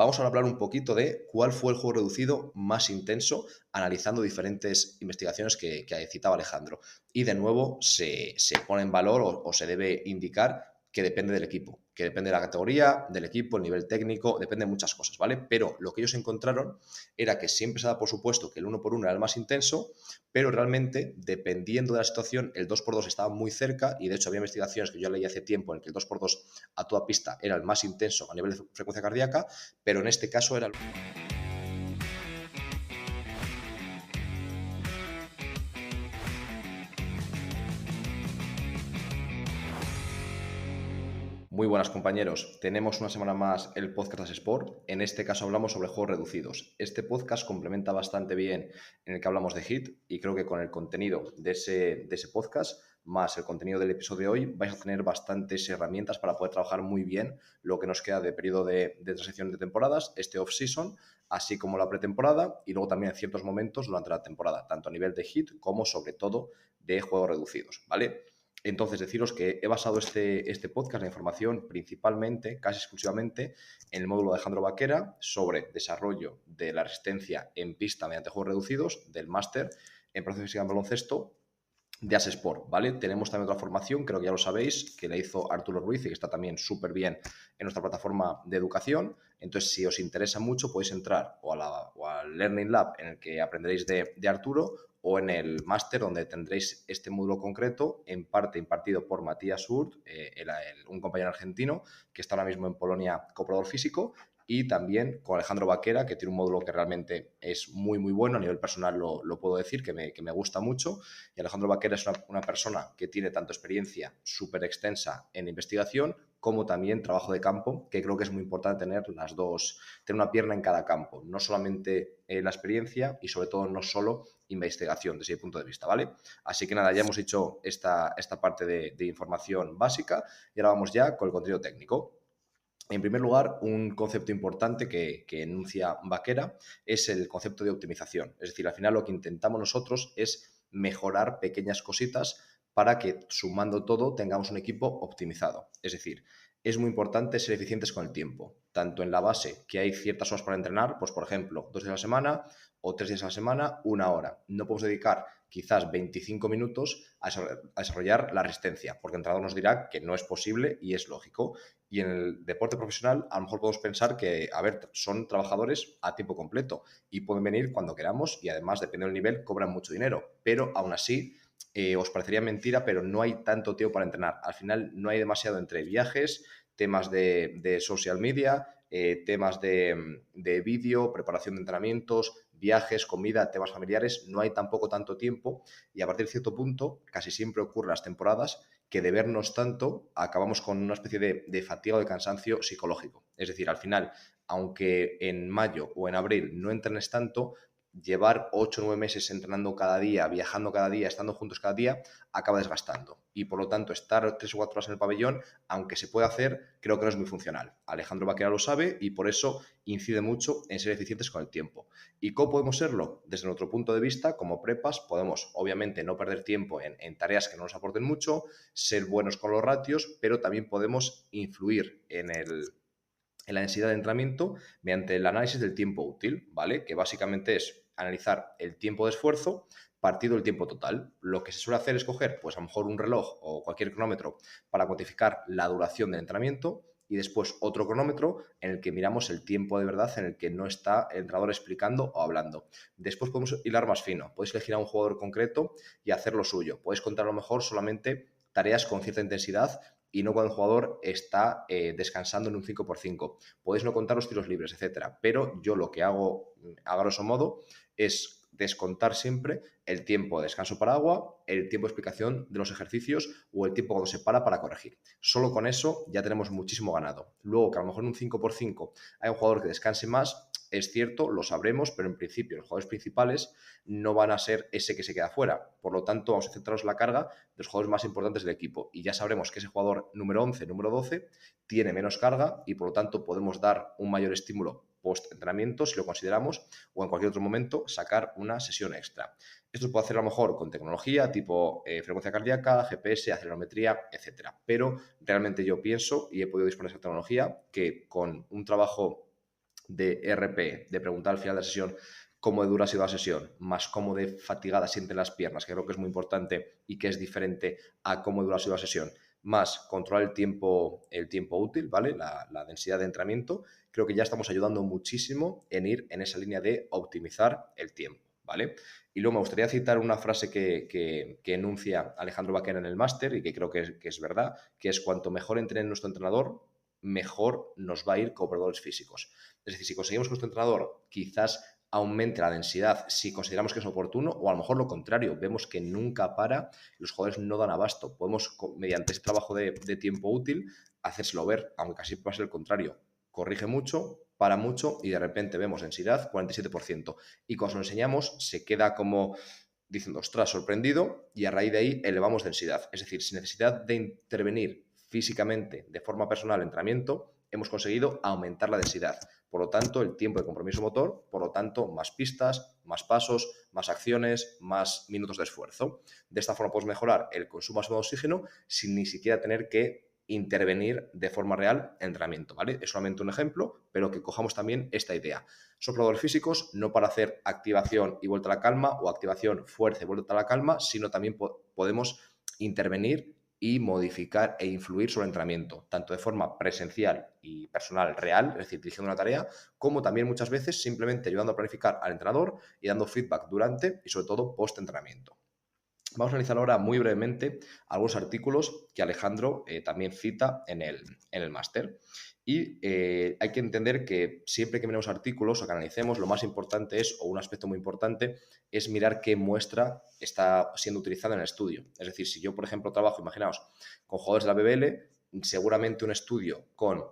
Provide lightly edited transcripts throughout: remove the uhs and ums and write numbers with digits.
vamos a hablar un poquito de cuál fue el juego reducido más intenso, analizando diferentes investigaciones que citaba Alejandro. Y de nuevo se pone en valor o se debe indicar que depende del equipo, que depende de la categoría, del equipo, el nivel técnico, depende de muchas cosas, ¿vale? Pero lo que ellos encontraron era que siempre se da por supuesto que el 1x1 era el más intenso, pero realmente, dependiendo de la situación, el 2x2 estaba muy cerca y de hecho había investigaciones que yo leí hace tiempo en el que el 2x2 a toda pista era el más intenso a nivel de frecuencia cardíaca, pero en este caso era... Muy buenas compañeros, tenemos una semana más el podcast As Sport. En este caso hablamos sobre juegos reducidos. Este podcast complementa bastante bien en el que hablamos de HIIT y creo que con el contenido de ese podcast más el contenido del episodio de hoy vais a tener bastantes herramientas para poder trabajar muy bien lo que nos queda de periodo de transición de temporadas, este off-season, así como la pretemporada y luego también en ciertos momentos durante la temporada, tanto a nivel de HIIT como sobre todo de juegos reducidos, ¿vale? Entonces, deciros que he basado este podcast, la información, principalmente, casi exclusivamente, en el módulo de Alejandro Vaquera sobre desarrollo de la resistencia en pista mediante juegos reducidos del máster en proceso física en baloncesto de As Sport, ¿vale? Tenemos también otra formación, creo que ya lo sabéis, que la hizo Arturo Ruiz y que está también súper bien en nuestra plataforma de educación. Entonces, si os interesa mucho, podéis entrar o al Learning Lab en el que aprenderéis de Arturo o en el máster donde tendréis este módulo concreto, en parte impartido por Matías Hurt, un compañero argentino que está ahora mismo en Polonia, cooperador físico, y también con Alejandro Vaquera, que tiene un módulo que realmente es muy, muy bueno, a nivel personal lo puedo decir, que me gusta mucho. Y Alejandro Vaquera es una persona que tiene tanto experiencia súper extensa en investigación como también trabajo de campo, que creo que es muy importante tener las dos, tener una pierna en cada campo, no solamente la experiencia y sobre todo no solo investigación desde ese punto de vista, ¿vale? Así que nada, ya hemos hecho esta parte de información básica y ahora vamos ya con el contenido técnico. En primer lugar, un concepto importante que enuncia Vaquera es el concepto de optimización. Es decir, al final lo que intentamos nosotros es mejorar pequeñas cositas para que sumando todo tengamos un equipo optimizado. Es decir, es muy importante ser eficientes con el tiempo, tanto en la base, que hay ciertas horas para entrenar, pues por ejemplo, 2 días a la semana o 3 días a la semana, 1 hora. No podemos dedicar quizás 25 minutos a desarrollar la resistencia, porque el entrenador nos dirá que no es posible y es lógico. Y en el deporte profesional, a lo mejor podemos pensar que, a ver, son trabajadores a tiempo completo y pueden venir cuando queramos y además, dependiendo del nivel, cobran mucho dinero. Pero aún así, os parecería mentira, pero no hay tanto tiempo para entrenar. Al final, no hay demasiado entre viajes, temas de social media, temas de vídeo, preparación de entrenamientos, viajes, comida, temas familiares. No hay tampoco tanto tiempo y a partir de cierto punto, casi siempre ocurre en las temporadas que de vernos tanto acabamos con una especie de fatiga o de cansancio psicológico. Es decir, al final, aunque en mayo o en abril no entrenes tanto, llevar 8 o 9 meses entrenando cada día, viajando cada día, estando juntos cada día, acaba desgastando. Y por lo tanto, estar 3 o 4 horas en el pabellón, aunque se puede hacer, creo que no es muy funcional. Alejandro Vaquera lo sabe y por eso incide mucho en ser eficientes con el tiempo. ¿Y cómo podemos serlo? Desde nuestro punto de vista, como prepas, podemos obviamente no perder tiempo en tareas que no nos aporten mucho, ser buenos con los ratios, pero también podemos influir en la densidad de entrenamiento mediante el análisis del tiempo útil, ¿vale? Que básicamente es analizar el tiempo de esfuerzo partido del tiempo total. Lo que se suele hacer es coger, pues a lo mejor un reloj o cualquier cronómetro para cuantificar la duración del entrenamiento y después otro cronómetro en el que miramos el tiempo de verdad en el que no está el entrenador explicando o hablando. Después podemos hilar más fino. Podéis elegir a un jugador concreto y hacer lo suyo. Podéis contar a lo mejor solamente tareas con cierta intensidad y no cuando el jugador está descansando en un 5x5. Podéis no contar los tiros libres, etcétera. Pero yo lo que hago, a grosso modo, es descontar siempre el tiempo de descanso para agua, el tiempo de explicación de los ejercicios o el tiempo cuando se para corregir. Solo con eso ya tenemos muchísimo ganado. Luego, que a lo mejor en un 5x5 hay un jugador que descanse más, es cierto, lo sabremos, pero en principio los jugadores principales no van a ser ese que se queda fuera. Por lo tanto, vamos a centrarnos la carga de los jugadores más importantes del equipo y ya sabremos que ese jugador número 11, número 12, tiene menos carga y por lo tanto podemos dar un mayor estímulo post-entrenamiento, si lo consideramos, o en cualquier otro momento sacar una sesión extra. Esto se puede hacer a lo mejor con tecnología tipo frecuencia cardíaca, GPS, acelerometría, etcétera. Pero realmente yo pienso, y he podido disponer de esa tecnología, que con un trabajo de RP, de preguntar al final de la sesión cómo de dura ha sido la sesión, más cómo de fatigada sienten las piernas, que creo que es muy importante y que es diferente a cómo dura ha sido la sesión, más controlar el tiempo útil, ¿vale? La densidad de entrenamiento, creo que ya estamos ayudando muchísimo en ir en esa línea de optimizar el tiempo, ¿vale? Y luego me gustaría citar una frase que enuncia Alejandro Baquer en el máster y que creo que es verdad, que es: cuanto mejor entrene nuestro entrenador, mejor nos va a ir como operadores físicos. Es decir, si conseguimos que nuestro entrenador quizás aumente la densidad si consideramos que es oportuno, o a lo mejor lo contrario, vemos que nunca para, los jugadores no dan abasto. Podemos, mediante ese trabajo de tiempo útil, hacérselo ver, aunque casi puede ser el contrario. Corrige mucho, para mucho y de repente vemos densidad 47%. Y cuando lo enseñamos se queda como diciendo, ostras, sorprendido, y a raíz de ahí elevamos densidad. Es decir, sin necesidad de intervenir físicamente de forma personal en entrenamiento, hemos conseguido aumentar la densidad. Por lo tanto, el tiempo de compromiso motor, por lo tanto, más pistas, más pasos, más acciones, más minutos de esfuerzo. De esta forma podemos mejorar el consumo de oxígeno sin ni siquiera tener que intervenir de forma real en entrenamiento, ¿vale? Es solamente un ejemplo, pero que cojamos también esta idea. Son operadores físicos no para hacer activación y vuelta a la calma o activación, fuerza y vuelta a la calma, sino también podemos intervenir y modificar e influir sobre el entrenamiento, tanto de forma presencial y personal real, es decir, dirigiendo una tarea, como también muchas veces simplemente ayudando a planificar al entrenador y dando feedback durante y sobre todo post-entrenamiento. Vamos a analizar ahora muy brevemente algunos artículos que Alejandro también cita en el máster. Y hay que entender que siempre que miremos artículos o que analicemos, lo más importante es, o un aspecto muy importante, es mirar qué muestra está siendo utilizada en el estudio. Es decir, si yo, por ejemplo, trabajo, imaginaos, con jugadores de la BBL, seguramente un estudio con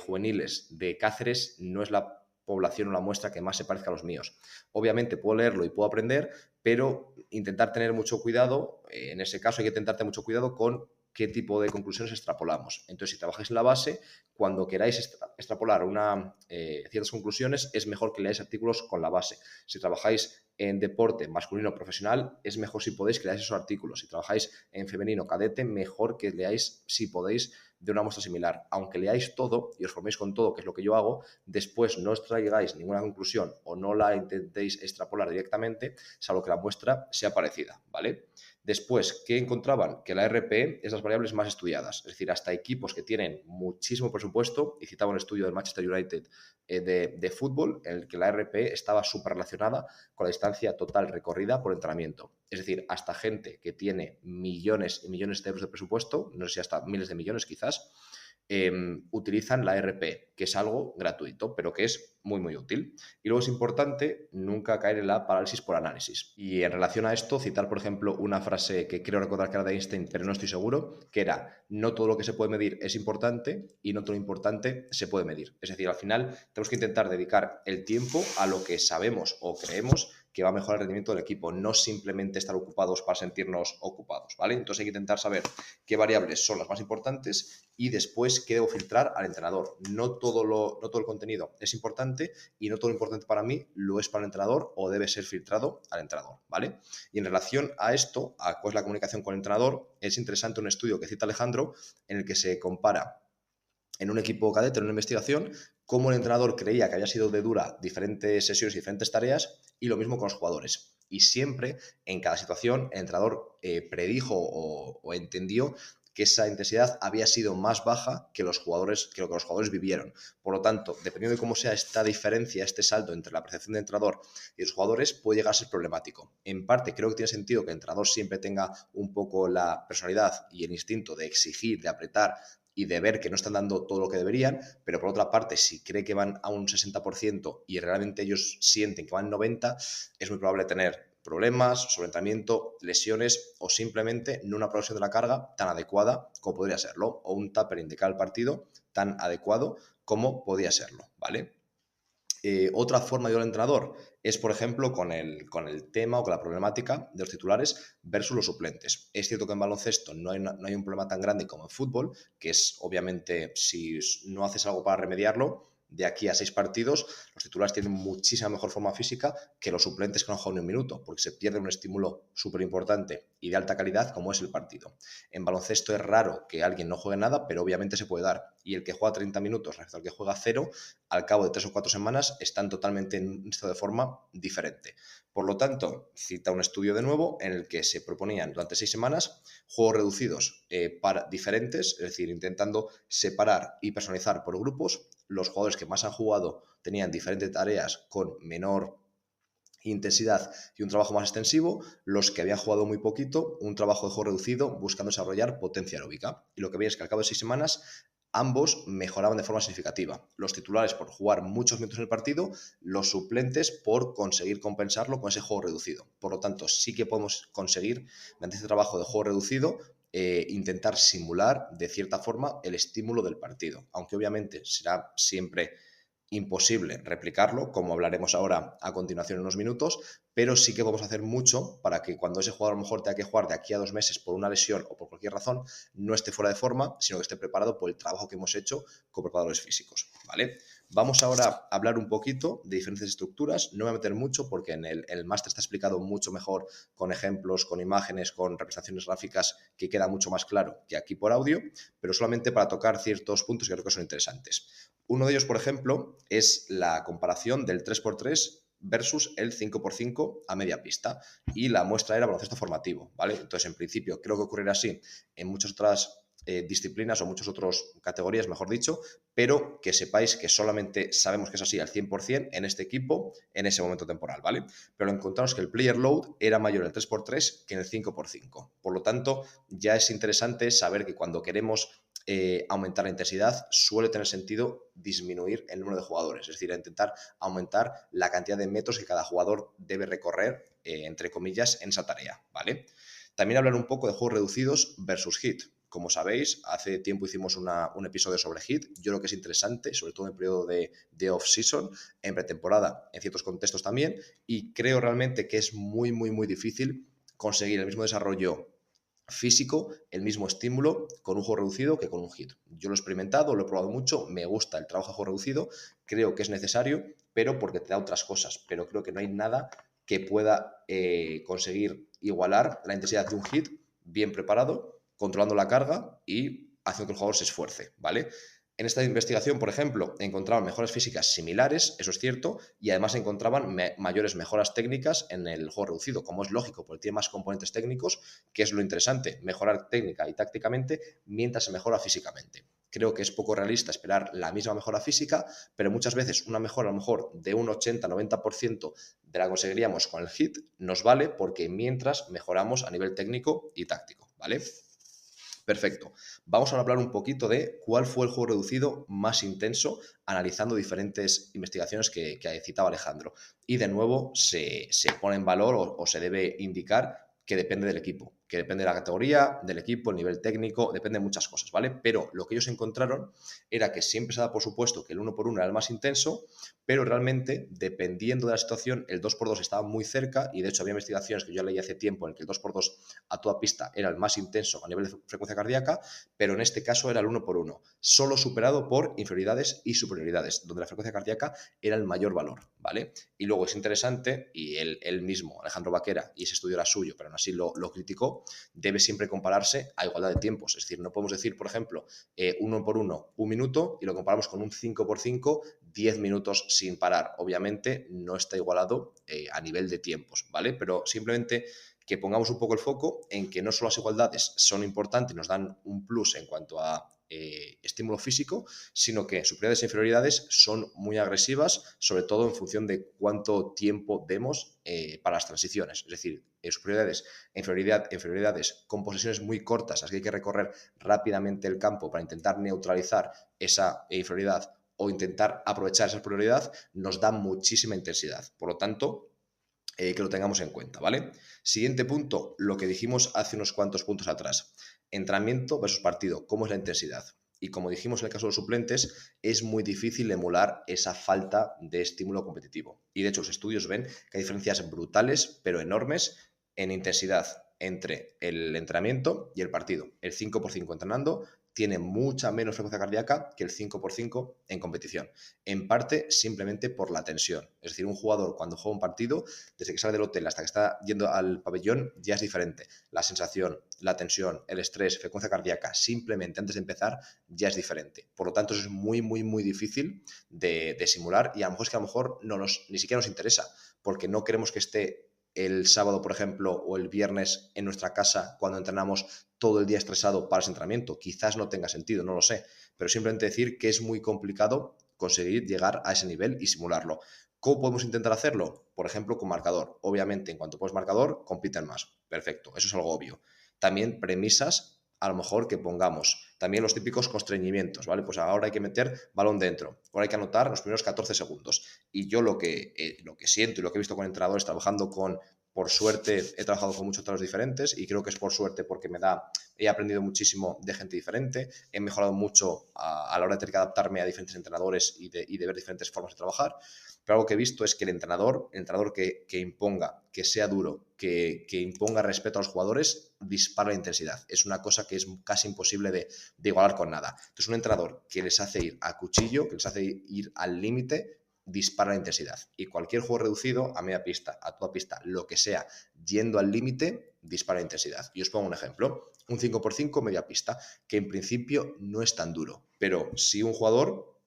juveniles de Cáceres no es la población o la muestra que más se parezca a los míos. Obviamente puedo leerlo y puedo aprender, pero intentar tener mucho cuidado, en ese caso hay que intentar tener mucho cuidado con qué tipo de conclusiones extrapolamos. Entonces, si trabajáis en la base, cuando queráis extrapolar ciertas conclusiones, es mejor que leáis artículos con la base. Si trabajáis en deporte masculino profesional, es mejor si podéis que leáis esos artículos. Si trabajáis en femenino cadete, mejor que leáis, si podéis, de una muestra similar. Aunque leáis todo y os forméis con todo, que es lo que yo hago, después no os traigáis ninguna conclusión o no la intentéis extrapolar directamente, salvo que la muestra sea parecida, ¿vale? Después, ¿qué encontraban? Que la RPE es las variables más estudiadas, es decir, hasta equipos que tienen muchísimo presupuesto, y citaba un estudio del Manchester United de fútbol, en el que la RPE estaba súper relacionada con la distancia total recorrida por entrenamiento. Es decir, hasta gente que tiene millones y millones de euros de presupuesto, no sé si hasta miles de millones quizás, utilizan la RP, que es algo gratuito, pero que es muy, muy útil. Y luego es importante nunca caer en la parálisis por análisis. Y en relación a esto, citar, por ejemplo, una frase que creo recordar que era de Einstein, pero no estoy seguro, que era: no todo lo que se puede medir es importante y no todo lo importante se puede medir. Es decir, al final tenemos que intentar dedicar el tiempo a lo que sabemos o creemos que va a mejorar el rendimiento del equipo, no simplemente estar ocupados para sentirnos ocupados, ¿vale? Entonces hay que intentar saber qué variables son las más importantes y después qué debo filtrar al entrenador. No todo el contenido es importante y no todo lo importante para mí lo es para el entrenador o debe ser filtrado al entrenador, ¿vale? Y en relación a esto, a cuál es la comunicación con el entrenador, es interesante un estudio que cita Alejandro en el que se compara en un equipo cadete, en una investigación, cómo el entrenador creía que había sido de dura diferentes sesiones y diferentes tareas, y lo mismo con los jugadores. Y siempre, en cada situación, el entrenador predijo o entendió que esa intensidad había sido más baja que los jugadores, que lo que los jugadores vivieron. Por lo tanto, dependiendo de cómo sea esta diferencia, este salto entre la percepción del entrenador y los jugadores, puede llegar a ser problemático. En parte, creo que tiene sentido que el entrenador siempre tenga un poco la personalidad y el instinto de exigir, de apretar y de ver que no están dando todo lo que deberían, pero por otra parte, si cree que van a un 60% y realmente ellos sienten que van 90%, es muy probable tener problemas, sobreentrenamiento, lesiones o simplemente no una progresión de la carga tan adecuada como podría serlo, o un tapering de cada partido tan adecuado como podía serlo, ¿vale? Otra forma de ayudar al entrenador es, por ejemplo, con el tema o con la problemática de los titulares versus los suplentes. Es cierto que en baloncesto no hay un problema tan grande como en fútbol, que es obviamente si no haces algo para remediarlo, de aquí a 6 partidos, los titulares tienen muchísima mejor forma física que los suplentes que no han jugado ni un minuto, porque se pierde un estímulo súper importante y de alta calidad como es el partido. En baloncesto es raro que alguien no juegue nada, pero obviamente se puede dar. Y el que juega 30 minutos respecto al que juega 0, al cabo de 3 o 4 semanas están totalmente en un estado de forma diferente. Por lo tanto, cita un estudio de nuevo en el que se proponían durante 6 semanas juegos reducidos para diferentes, es decir, intentando separar y personalizar por grupos. Los jugadores que más han jugado tenían diferentes tareas con menor intensidad y un trabajo más extensivo, los que habían jugado muy poquito, un trabajo de juego reducido buscando desarrollar potencia aeróbica. Y lo que veis es que al cabo de 6 semanas ambos mejoraban de forma significativa. Los titulares por jugar muchos minutos en el partido, los suplentes por conseguir compensarlo con ese juego reducido. Por lo tanto, sí que podemos conseguir, mediante este trabajo de juego reducido, intentar simular de cierta forma el estímulo del partido, aunque obviamente será siempre imposible replicarlo, como hablaremos ahora a continuación en unos minutos, pero sí que podemos hacer mucho para que cuando ese jugador a lo mejor tenga que jugar de aquí a 2 meses por una lesión o por cualquier razón, no esté fuera de forma, sino que esté preparado por el trabajo que hemos hecho con preparadores físicos, ¿vale? Vamos ahora a hablar un poquito de diferentes estructuras, no me voy a meter mucho porque en el máster está explicado mucho mejor con ejemplos, con imágenes, con representaciones gráficas que queda mucho más claro que aquí por audio, pero solamente para tocar ciertos puntos que creo que son interesantes. Uno de ellos, por ejemplo, es la comparación del 3x3 versus el 5x5 a media pista. Y la muestra era baloncesto formativo, ¿vale? Entonces, en principio, creo que ocurrirá así en muchas otras disciplinas o muchas otras categorías, mejor dicho, pero que sepáis que solamente sabemos que es así al 100% en este equipo en ese momento temporal, ¿vale? Pero encontramos que el player load era mayor en el 3x3 que en el 5x5. Por lo tanto, ya es interesante saber que cuando queremos aumentar la intensidad, suele tener sentido disminuir el número de jugadores, es decir, intentar aumentar la cantidad de metros que cada jugador debe recorrer, entre comillas, en esa tarea, ¿vale? También hablar un poco de juegos reducidos versus HIIT. Como sabéis, hace tiempo hicimos un episodio sobre HIIT. Yo creo que es interesante, sobre todo en el periodo de off-season, en pretemporada, en ciertos contextos también, y creo realmente que es muy, muy, muy difícil conseguir el mismo desarrollo físico, el mismo estímulo con un juego reducido que con un HIIT. Yo lo he experimentado, lo he probado mucho, me gusta el trabajo de juego reducido, creo que es necesario, pero porque te da otras cosas, pero creo que no hay nada que pueda conseguir igualar la intensidad de un HIIT bien preparado, controlando la carga y haciendo que el jugador se esfuerce, ¿vale? En esta investigación, por ejemplo, encontraban mejoras físicas similares, eso es cierto, y además encontraban mayores mejoras técnicas en el juego reducido, como es lógico, porque tiene más componentes técnicos, que es lo interesante, mejorar técnica y tácticamente mientras se mejora físicamente. Creo que es poco realista esperar la misma mejora física, pero muchas veces una mejora a lo mejor de un 80-90% de la que conseguiríamos con el HIIT nos vale porque mientras mejoramos a nivel técnico y táctico, ¿vale? Perfecto. Vamos a hablar un poquito de cuál fue el juego reducido más intenso, analizando diferentes investigaciones que citaba Alejandro. Y de nuevo se pone en valor o se debe indicar que depende del equipo, que depende de la categoría, del equipo, el nivel técnico, depende de muchas cosas, ¿vale? Pero lo que ellos encontraron era que siempre se da por supuesto que el 1x1 era el más intenso, pero realmente, dependiendo de la situación, el 2x2 estaba muy cerca y de hecho había investigaciones que yo leí hace tiempo en que el 2x2 a toda pista era el más intenso a nivel de frecuencia cardíaca, pero en este caso era el 1x1, solo superado por inferioridades y superioridades, donde la frecuencia cardíaca era el mayor valor, ¿vale? Y luego es interesante, y él mismo, Alejandro Vaquera, y ese estudio era suyo, pero aún así lo criticó, debe siempre compararse a igualdad de tiempos. Es decir, no podemos decir, por ejemplo, 1x1, un minuto, y lo comparamos con un 5x5, 10 minutos sin parar. Obviamente no está igualado a nivel de tiempos, ¿vale? Pero simplemente que pongamos un poco el foco en que no solo las igualdades son importantes y nos dan un plus en cuanto a estímulo físico, sino que superioridades e inferioridades son muy agresivas, sobre todo en función de cuánto tiempo demos para las transiciones. Es decir, superioridades e inferioridades con posesiones muy cortas, así que hay que recorrer rápidamente el campo para intentar neutralizar esa inferioridad o intentar aprovechar esa superioridad, nos da muchísima intensidad. Por lo tanto, que lo tengamos en cuenta, ¿vale? Siguiente punto, lo que dijimos hace unos cuantos puntos atrás. Entrenamiento versus partido, ¿cómo es la intensidad? Y como dijimos en el caso de los suplentes, es muy difícil emular esa falta de estímulo competitivo. Y de hecho los estudios ven que hay diferencias brutales, pero enormes, en intensidad entre el entrenamiento y el partido. El 5x5 entrenando tiene mucha menos frecuencia cardíaca que el 5x5 en competición. En parte simplemente por la tensión. Es decir, un jugador cuando juega un partido, desde que sale del hotel hasta que está yendo al pabellón, ya es diferente. La sensación, la tensión, el estrés, frecuencia cardíaca, simplemente antes de empezar, ya es diferente. Por lo tanto, eso es muy, muy, muy difícil de simular y a lo mejor es que a lo mejor ni siquiera nos interesa, porque no queremos que esté el sábado, por ejemplo, o el viernes en nuestra casa cuando entrenamos todo el día estresado para ese entrenamiento. Quizás no tenga sentido, no lo sé, pero simplemente decir que es muy complicado conseguir llegar a ese nivel y simularlo. ¿Cómo podemos intentar hacerlo? Por ejemplo, con marcador. Obviamente, en cuanto pones marcador, compiten más. Perfecto, eso es algo obvio. También premisas, a lo mejor que pongamos. También los típicos constreñimientos, ¿vale? Pues ahora hay que meter balón dentro, ahora hay que anotar los primeros 14 segundos. Y yo lo que siento y lo que he visto con entrenadores trabajando con, por suerte, he trabajado con muchos entrenadores diferentes y creo que es por suerte porque he aprendido muchísimo de gente diferente, he mejorado mucho a la hora de tener que adaptarme a diferentes entrenadores y de ver diferentes formas de trabajar. Pero algo que he visto es que el entrenador que imponga, que sea duro, que imponga respeto a los jugadores, dispara la intensidad. Es una cosa que es casi imposible de igualar con nada. Entonces, un entrenador que les hace ir a cuchillo, que les hace ir al límite, dispara la intensidad. Y cualquier juego reducido, a media pista, a toda pista, lo que sea, yendo al límite, dispara la intensidad. Y os pongo un ejemplo. Un 5x5 media pista, que en principio no es tan duro. Pero si un jugador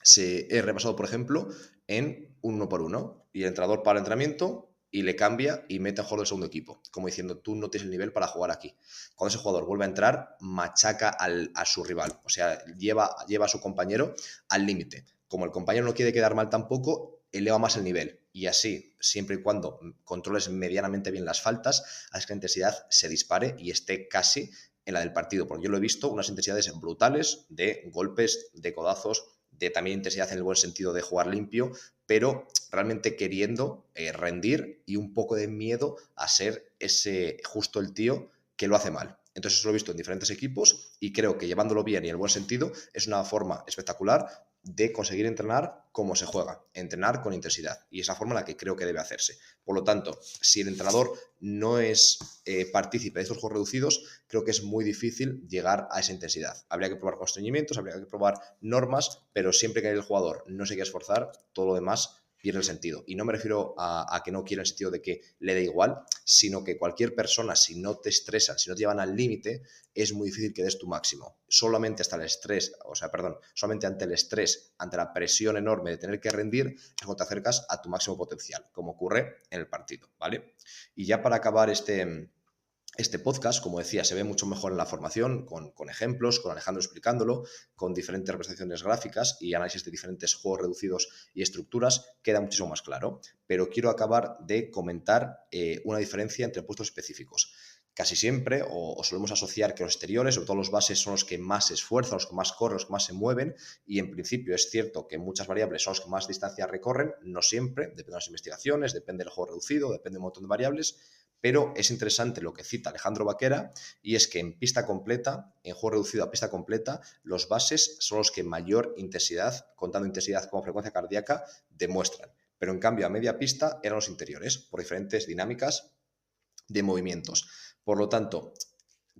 se he repasado, por ejemplo, en un 1x1 y el entrenador para el entrenamiento y le cambia y mete a jugador del segundo equipo, como diciendo, tú no tienes el nivel para jugar aquí. Cuando ese jugador vuelve a entrar, machaca a su rival, o sea, lleva a su compañero al límite. Como el compañero no quiere quedar mal tampoco, eleva más el nivel. Y así, siempre y cuando controles medianamente bien las faltas, haces que la intensidad se dispare y esté casi en la del partido. Porque yo lo he visto, unas intensidades brutales de golpes, de codazos, de también intensidad en el buen sentido de jugar limpio, pero realmente queriendo rendir y un poco de miedo a ser ese justo el tío que lo hace mal. Entonces eso lo he visto en diferentes equipos y creo que llevándolo bien y en el buen sentido es una forma espectacular de conseguir entrenar como se juega, entrenar con intensidad. Y es la forma en la que creo que debe hacerse. Por lo tanto, si el entrenador no es partícipe de estos juegos reducidos, creo que es muy difícil llegar a esa intensidad. Habría que probar constreñimientos, habría que probar normas, pero siempre que el jugador no se quiera esforzar, todo lo demás pierde el sentido. Y no me refiero a que no quiera en el sentido de que le dé igual, sino que cualquier persona, si no te estresan, si no te llevan al límite, es muy difícil que des tu máximo. Solamente hasta el estrés, solamente ante el estrés, ante la presión enorme de tener que rendir, es cuando te acercas a tu máximo potencial, como ocurre en el partido, ¿vale? Y ya para acabar este podcast, como decía, se ve mucho mejor en la formación, con ejemplos, con Alejandro explicándolo, con diferentes representaciones gráficas y análisis de diferentes juegos reducidos y estructuras, queda muchísimo más claro. Pero quiero acabar de comentar una diferencia entre puestos específicos. Casi siempre, o solemos asociar que los exteriores, sobre todo los bases, son los que más se esfuerzan, los que más corren, los que más se mueven, y en principio es cierto que muchas variables son los que más distancia recorren, no siempre, depende de las investigaciones, depende del juego reducido, depende de un montón de variables, pero es interesante lo que cita Alejandro Vaquera y es que en pista completa, en juego reducido a pista completa, los bases son los que mayor intensidad, contando intensidad como frecuencia cardíaca, demuestran. Pero en cambio a media pista eran los interiores, por diferentes dinámicas de movimientos. Por lo tanto,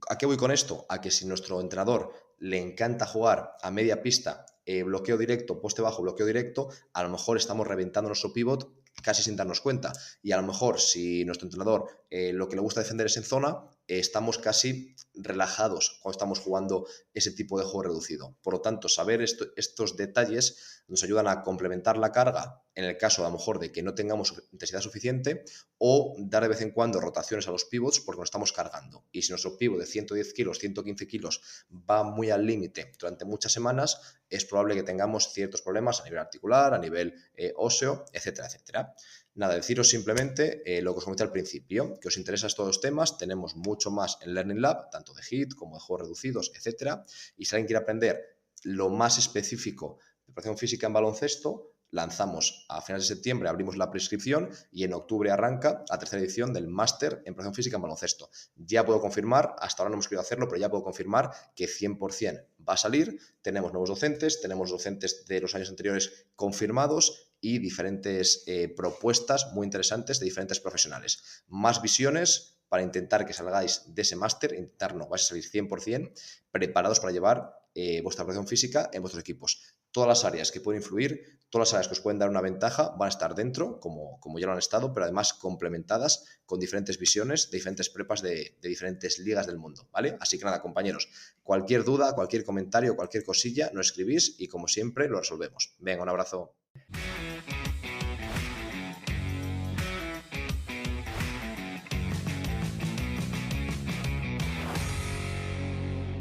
¿a qué voy con esto? A que si nuestro entrenador le encanta jugar a media pista, bloqueo directo, poste bajo, bloqueo directo, a lo mejor estamos reventando nuestro pivot casi sin darnos cuenta. Y a lo mejor si nuestro entrenador lo que le gusta defender es en zona, estamos casi relajados cuando estamos jugando ese tipo de juego reducido. Por lo tanto, saber estos detalles nos ayudan a complementar la carga en el caso a lo mejor de que no tengamos intensidad suficiente o dar de vez en cuando rotaciones a los pivots porque nos estamos cargando. Y si nuestro pivot de 110 kilos, 115 kilos va muy al límite durante muchas semanas, es probable que tengamos ciertos problemas a nivel articular, a nivel óseo, etcétera, etcétera. Nada, deciros simplemente lo que os comenté al principio, que os interesan estos dos temas, tenemos mucho más en Learning Lab, tanto de HIIT como de juegos reducidos, etcétera. Y si alguien quiere aprender lo más específico de preparación física en baloncesto, lanzamos a finales de septiembre, abrimos la prescripción y en octubre arranca la tercera edición del máster en preparación física en baloncesto. Ya puedo confirmar, hasta ahora no hemos querido hacerlo, pero ya puedo confirmar que 100% va a salir. Tenemos nuevos docentes, tenemos docentes de los años anteriores confirmados y diferentes propuestas muy interesantes de diferentes profesionales. Más visiones, para intentar que salgáis de ese máster, intentar no, vais a salir 100% preparados para llevar vuestra preparación física en vuestros equipos. Todas las áreas que pueden influir, todas las áreas que os pueden dar una ventaja van a estar dentro, como ya lo han estado, pero además complementadas con diferentes visiones de diferentes prepas de diferentes ligas del mundo, ¿vale? Así que nada, compañeros, cualquier duda, cualquier comentario, cualquier cosilla, nos escribís y como siempre lo resolvemos. Venga, un abrazo.